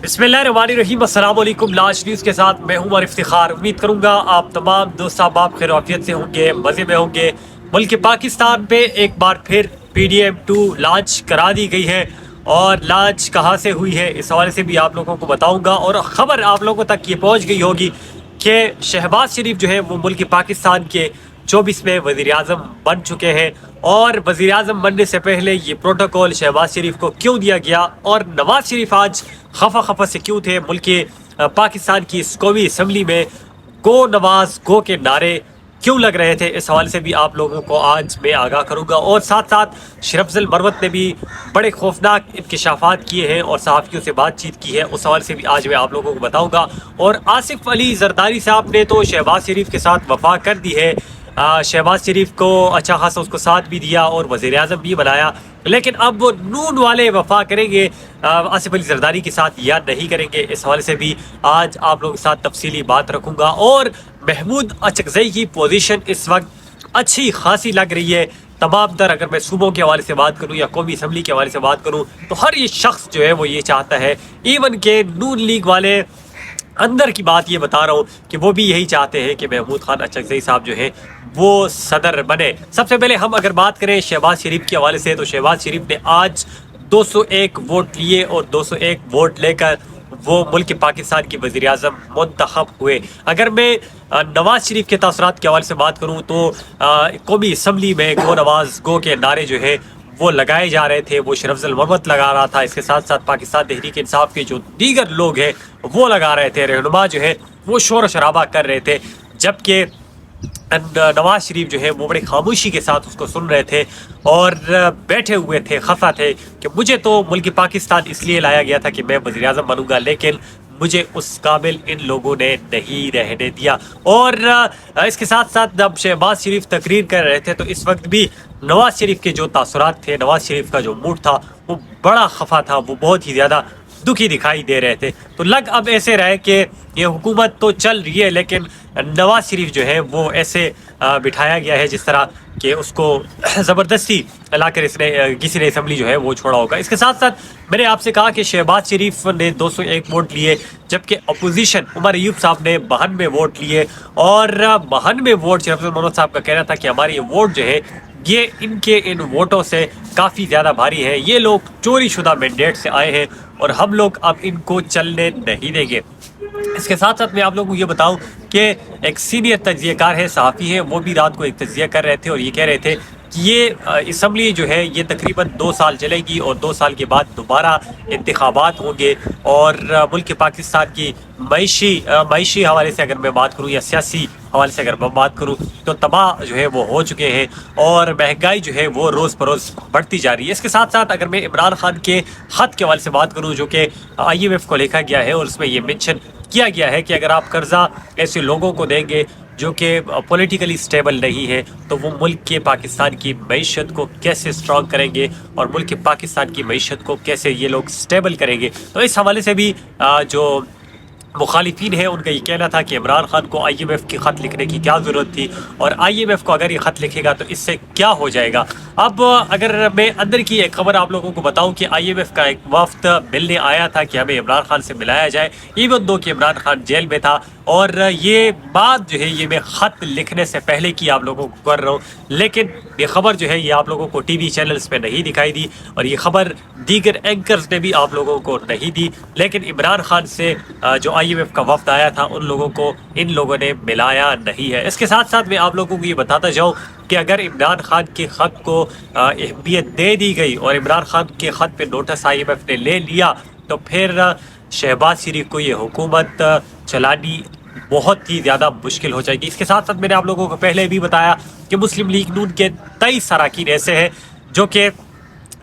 बिस्मिल्लाहिर्रहमानिर्रहीम। अस्सलाम वालेकुम। लाश न्यूज़ के साथ मैं हूं इफ्तिखार। उम्मीद करूंगा आप तमाम दोस्त आप खैर आफियत से होंगे, मज़े में होंगे। मुल्क पाकिस्तान पे एक बार फिर PDM-2 लॉन्च करा दी गई है और लॉन्च कहाँ से हुई है इस हवाले से भी आप लोगों को बताऊंगा। और ख़बर आप लोगों तक ये पहुँच गई होगी कि शहबाज शरीफ जो है वो मुल्क पाकिस्तान के 24वें वज़ीर आज़म बन चुके हैं। और वज़ीर आज़म बनने से पहले ये प्रोटोकॉल शहबाज शरीफ को क्यों दिया गया और नवाज शरीफ आज खफा से क्यों थे मुल्क पाकिस्तान की इस कौमी असम्बली में गो नवाज गो के नारे क्यों लग रहे थे, इस हवाले से भी आप लोगों को आज मैं आगाह करूंगा। और साथ साथ शरफजल मरवत ने भी बड़े खौफनाक इंकशाफात किए हैं और सहाफ़ियों से बातचीत की है, उस हवाले से भी आज मैं आप लोगों को बताऊंगा। और आसिफ अली जरदारी साहब ने तो शहबाज शरीफ के साथ वफा कर दी है। शहबाज शरीफ को अच्छा खासा उसको साथ भी दिया और वज़ीर आज़म भी बनाया, लेकिन अब वो नून वाले वफा करेंगे आसिफ अली जरदारी के साथ या नहीं करेंगे, इस हवाले से भी आज आप लोगों के साथ तफसीली बात रखूंगा। और महमूद अचकज़ई की पोजीशन इस वक्त अच्छी खासी लग रही है तमाम तर। अगर मैं सूबों के हवाले से बात करूं या कौमी असम्बली के हवाले से बात करूं तो हर ये शख्स जो है वो ये चाहता है, इवन के नून लीग वाले अंदर की बात ये बता रहा हूँ कि वो भी यही चाहते हैं कि महमूद खान अचकज़ई साहब जो है वो सदर बने। सबसे पहले हम अगर बात करें शहबाज शरीफ के हवाले से तो शहबाज शरीफ ने आज 201 वोट लिए और 201 वोट लेकर वो मुल्क पाकिस्तान के वज़ीर आज़म मुंतखब हुए। अगर मैं नवाज शरीफ के तासरात के हवाले से बात करूँ तो कौमी असम्बली में गो नवाज गो के नारे जो है वो लगाए जा रहे थे, वो शरफजल मरवत लगा रहा था, इसके साथ साथ पाकिस्तान तहरीक इंसाफ के जो दीगर लोग हैं वो लगा रहे थे, रहनुमा जो है वो शोर शराबा कर रहे थे, जबकि नवाज शरीफ जो है वो बड़ी खामोशी के साथ उसको सुन रहे थे और बैठे हुए थे, खफा थे कि मुझे तो मुल्क पाकिस्तान इसलिए लाया गया था कि मैं वज़ीर आज़म बनूंगा, लेकिन मुझे उस काबिल इन लोगों ने नहीं रहने दिया। और इसके साथ साथ जब शहबाज शरीफ तकरीर कर रहे थे तो इस वक्त भी नवाज शरीफ के जो तासुरात थे, नवाज शरीफ का जो मूड था वो बड़ा खफा था, वो बहुत ही ज़्यादा दुखी दिखाई दे रहे थे। तो लग अब ऐसे रहे कि ये हुकूमत तो चल रही है लेकिन नवाज शरीफ जो है वो ऐसे बिठाया गया है जिस तरह कि उसको ज़बरदस्ती लाकर इसने किसी ने असम्बली जो है वो छोड़ा होगा। इसके साथ साथ मैंने आपसे कहा कि शहबाज शरीफ ने 201 वोट लिए, जबकि अपोजिशन उमर अयूब साहब ने 92 वोट लिए। और 92 वोट शरफजल मरवत साहब का कहना था कि हमारे ये वोट जो है ये इनके इन वोटों से काफ़ी ज़्यादा भारी है, ये लोग चोरी शुदा मैंडेट से आए हैं और हम लोग अब इनको चलने नहीं देंगे। इसके साथ साथ मैं आप लोगों को ये बताऊं कि एक सीनियर तज्ज़ियाकार है, सहाफ़ी है, वो भी रात को एक तज्ज़िया कर रहे थे और ये कह रहे थे कि ये असम्बली जो है ये तकरीबन 2 साल चलेगी और 2 साल के बाद दोबारा इंतखाबात होंगे और मुल्क पाकिस्तान की मईशी हवाले से अगर मैं बात करूँ या सियासी हवाले से अगर मैं बात करूँ तो तबाह जो है वो हो चुके हैं और महंगाई जो है वो रोज़ बरोज़ बढ़ती जा रही है। इसके साथ साथ अगर मैं इमरान खान के ख़त के हवाले से बात करूँ जो कि IMF को लिखा गया है और उसमें ये मेंशन किया गया है कि अगर आप कर्जा ऐसे लोगों को देंगे जो कि पॉलिटिकली स्टेबल नहीं है तो वो मुल्क के पाकिस्तान की मईशत को कैसे स्ट्रॉन्ग करेंगे और मुल्क के पाकिस्तान की मईशत को कैसे ये लोग स्टेबल करेंगे। तो इस हवाले से भी जो मुखालिफिन है उनका ये कहना था कि इमरान खान को IMF की ख़त लिखने की क्या ज़रूरत थी और IMF को अगर ये ख़त लिखेगा तो इससे क्या हो जाएगा। अब अगर मैं अंदर की एक खबर आप लोगों को बताऊं कि IMF का एक वफ्द मिलने आया था कि हमें इमरान खान से मिलाया जाए, इवन दो कि इमरान खान जेल में था। और ये बात जो है ये मैं ख़त लिखने से पहले की आप लोगों को कर रहा हूँ, लेकिन ये खबर जो है ये आप लोगों को TV चैनल्स पे नहीं दिखाई दी और ये खबर दीगर एंकर्स ने भी आप लोगों को नहीं दी, लेकिन इमरान खान से जो IMF का वफ्द आया था उन लोगों को इन लोगों ने मिलाया नहीं है। इसके साथ साथ मैं आप लोगों को ये बताता जाऊँ कि अगर इमरान खान के ख़त को अहमियत दे दी गई और इमरान खान के ख़त पे नोटिस IMF ने ले लिया तो फिर शहबाज शरीफ को ये हुकूमत चलानी बहुत ही ज़्यादा मुश्किल हो जाएगी। इसके साथ साथ मैंने आप लोगों को पहले भी बताया कि मुस्लिम लीग नून के 23 अरकान ऐसे हैं जो कि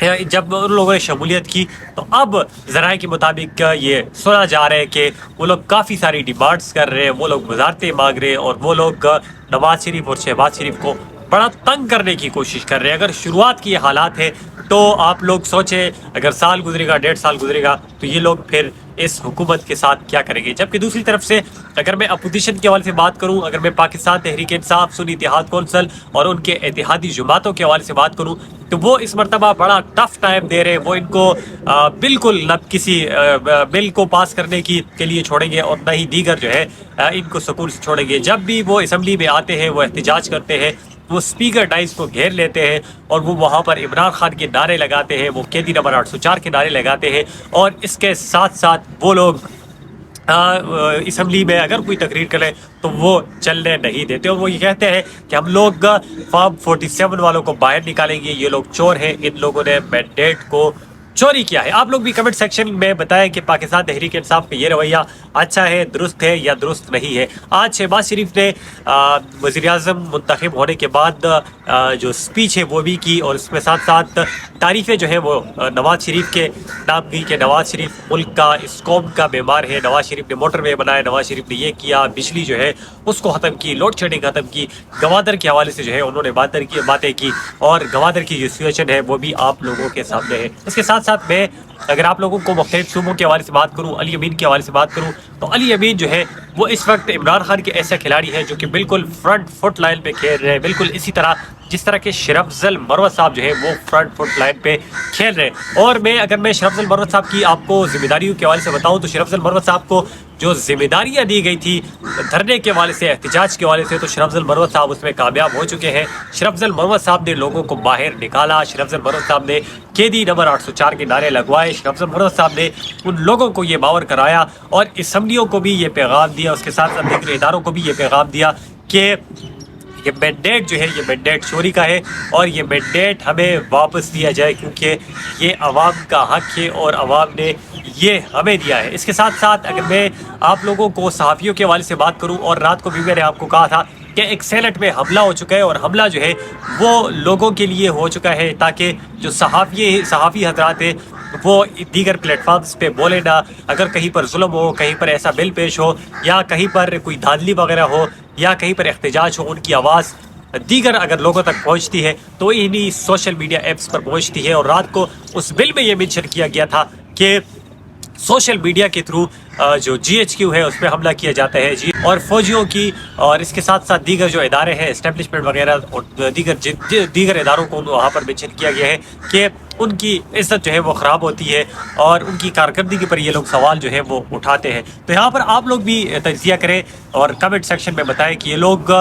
जब उन लोगों ने शमूलियत की तो अब ज़राए के मुताबिक ये सुना जा रहा है कि वो लोग काफ़ी सारी डिमांड्स कर रहे हैं, वो लोग वजारतें मांग रहे हैं और वो लोग नवाज शरीफ और शहबाज शरीफ को بڑا تنگ کرنے کی کوشش کر رہے ہیں. اگر شروعات کی یہ حالات ہے تو آپ لوگ سوچیں اگر سال گزرے گا 1.5 سال گزرے گا تو یہ لوگ پھر اس حکومت کے ساتھ کیا کریں گے. جبکہ دوسری طرف سے اگر میں اپوزیشن کے حوالے سے بات کروں, اگر میں پاکستان تحریک انصاف, سنی اتحاد کونسل اور ان کے اتحادی جماعتوں کے حوالے سے بات کروں تو وہ اس مرتبہ بڑا ٹف ٹائم دے رہے ہیں. وہ ان کو بالکل نہ کسی بل کو پاس کرنے کے لیے چھوڑیں گے اور نہ ہی دیگر جو ہے ان کو سکول سے چھوڑیں گے. جب بھی وہ اسمبلی میں آتے ہیں, وہ احتجاج کرتے ہیں, وہ اسپیکر ڈائز کو گھیر لیتے ہیں اور وہ وہاں پر عمران خان کے نعرے لگاتے ہیں, وہ قیدی نمبر 804 کے نعرے لگاتے ہیں, اور اس کے ساتھ ساتھ وہ لوگ اسمبلی میں اگر کوئی تقریر کرے تو وہ چلنے نہیں دیتے, اور وہ یہ کہتے ہیں کہ ہم لوگ فارم 47 والوں کو باہر نکالیں گے, یہ لوگ چور ہیں, ان لوگوں نے مینڈیٹ کو چوری کیا ہے. آپ لوگ بھی کمنٹ سیکشن میں بتائیں کہ پاکستان تحریک انصاف کا یہ رویہ اچھا ہے, درست ہے یا درست نہیں ہے. آج شہباز شریف نے وزیر اعظم منتخب ہونے کے بعد جو اسپیچ ہے وہ بھی کی, اور اس میں ساتھ ساتھ تعریفیں جو ہے وہ نواز شریف کے نام کی کہ نواز شریف ملک کا, اس قوم کا معمار ہے, نواز شریف نے موٹر وے بنایا, نواز شریف نے یہ کیا, بجلی جو ہے اس کو ختم کی, لوڈ شیڈنگ ختم کی. گوادر کے حوالے سے جو ہے انہوں نے باتیں کی, اور گوادر کی جو سچویشن ہے وہ بھی آپ لوگوں کے سامنے ہے. اس کے ساتھ ساتھ میں اگر آپ لوگوں کو مختلف صوبوں کے حوالے سے بات کروں, علی امین کے حوالے سے بات کروں تو علی امین جو ہے وہ اس وقت عمران خان کے ایسے کھلاڑی ہیں جو کہ بالکل فرنٹ فٹ لائن پہ کھیل رہے ہیں, بالکل اسی طرح جس طرح کے شرف افضل مروت صاحب جو ہے وہ فرنٹ فٹ لائن پہ کھیل رہے ہیں. اور اگر میں شرف افضل مروت صاحب کی آپ کو ذمہ داریوں کے حوالے سے بتاؤں تو شرف افضل مروت صاحب کو جو ذمہ داریاں دی گئی تھی دھرنے کے حوالے سے, احتجاج کے حوالے سے, تو شرف افضل مروت صاحب اس میں کامیاب ہو چکے ہیں. شرف افضل مروت صاحب نے لوگوں کو باہر نکالا, شرف افضل مروت صاحب نے قیدی نمبر 804 کے نعرے لگوائے, شرف افضل مروت صاحب نے ان لوگوں کو یہ باور کرایا اور اسمبلیوں کو بھی یہ پیغام دیا, اس کے ساتھ ساتھ دیگر اداروں کو بھی یہ پیغام دیا کہ یہ مینڈیٹ جو ہے یہ مینڈیٹ چوری کا ہے اور یہ مینڈیٹ ہمیں واپس دیا جائے کیونکہ یہ عوام کا حق ہے اور عوام نے یہ ہمیں دیا ہے. اس کے ساتھ ساتھ اگر میں آپ لوگوں کو صحافیوں کے حوالے سے بات کروں, اور رات کو بھی میں نے آپ کو کہا تھا کہ ایک سینٹ میں حملہ ہو چکا ہے, اور حملہ جو ہے وہ لوگوں کے لیے ہو چکا ہے تاکہ جو صحافی حضرات ہیں وہ دیگر پلیٹ فارمز پہ بولے نہ. اگر کہیں پر ظلم ہو, کہیں پر ایسا بل پیش ہو, یا کہیں پر کوئی دھاندلی وغیرہ ہو, یا کہیں پر احتجاج ہو, ان کی آواز دیگر اگر لوگوں تک پہنچتی ہے تو انہی سوشل میڈیا ایپس پر پہنچتی ہے. اور رات کو اس بل میں یہ مینشن کیا گیا تھا کہ سوشل میڈیا کے تھرو جو GHQ ہے اس پہ حملہ کیا جاتا ہے جی, اور فوجیوں کی, اور اس کے ساتھ ساتھ دیگر جو ادارے ہیں اسٹیبلشمنٹ وغیرہ اور دیگر اداروں کو وہاں پر مینشن کیا گیا ہے کہ ان کی عزت جو ہے وہ خراب ہوتی ہے اور ان کی کارکردگی پر یہ لوگ سوال جو ہے وہ اٹھاتے ہیں. تو یہاں پر آپ لوگ بھی تجزیہ کریں اور کمنٹ سیکشن میں بتائیں کہ یہ لوگ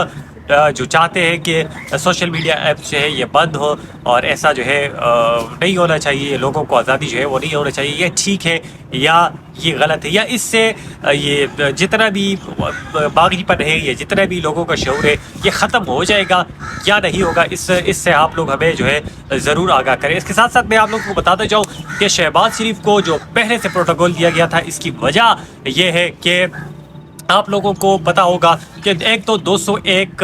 جو چاہتے ہیں کہ سوشل میڈیا ایپس جو ہے یہ بند ہو اور ایسا جو ہے نہیں ہونا چاہیے, لوگوں کو آزادی جو ہے وہ نہیں ہونا چاہیے, یہ ٹھیک ہے یا یہ غلط ہے, یا اس سے یہ جتنا بھی باغی پن ہے, یہ جتنا بھی لوگوں کا شعور ہے یہ ختم ہو جائے گا یا نہیں ہوگا, اس سے آپ لوگ ہمیں جو ہے ضرور آگاہ کریں. اس کے ساتھ ساتھ میں آپ لوگوں کو بتاتا جاؤں کہ شہباز شریف کو جو پہلے سے پروٹوکول دیا گیا تھا اس کی وجہ یہ ہے کہ آپ لوگوں کو پتا ہوگا کہ ایک تو 201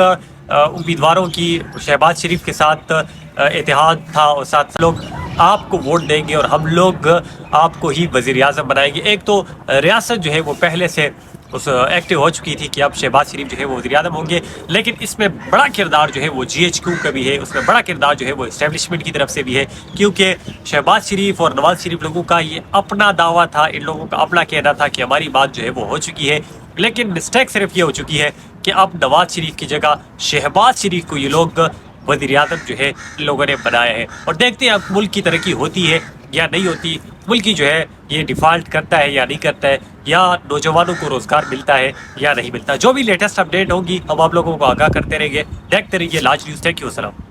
امیدواروں کی شہباز شریف کے ساتھ اتحاد تھا, اور ساتھ لوگ آپ کو ووٹ دیں گے اور ہم لوگ آپ کو ہی وزیر اعظم بنائیں گے. ایک تو ریاست جو ہے وہ پہلے سے اس ایکٹیو ہو چکی تھی کہ اب شہباز شریف جو ہے وہ وزیر اعظم ہوں گے, لیکن اس میں بڑا کردار جو ہے وہ GHQ کا بھی ہے, اس میں بڑا کردار جو ہے وہ اسٹیبلشمنٹ کی طرف سے بھی ہے, کیونکہ شہباز شریف اور نواز شریف لوگوں کا یہ اپنا دعویٰ تھا, ان لوگوں کا اپنا کہنا تھا کہ ہماری بات جو ہے وہ ہو چکی ہے. لیکن مسٹیک صرف یہ ہو چکی ہے کہ اب نواز شریف کی جگہ شہباز شریف کو یہ لوگ وزیر اعظم جو ہے لوگوں نے بنایا ہے, اور دیکھتے ہیں اب ملک کی ترقی ہوتی ہے یا نہیں ہوتی, ملک کی جو ہے یہ ڈیفالٹ کرتا ہے یا نہیں کرتا ہے, یا نوجوانوں کو روزگار ملتا ہے یا نہیں ملتا. جو بھی لیٹسٹ اپڈیٹ ہوگی ہم آپ لوگوں کو آگاہ کرتے رہیں گے. دیکھتے رہیے لاج نیوز. تھینک یو, السلام.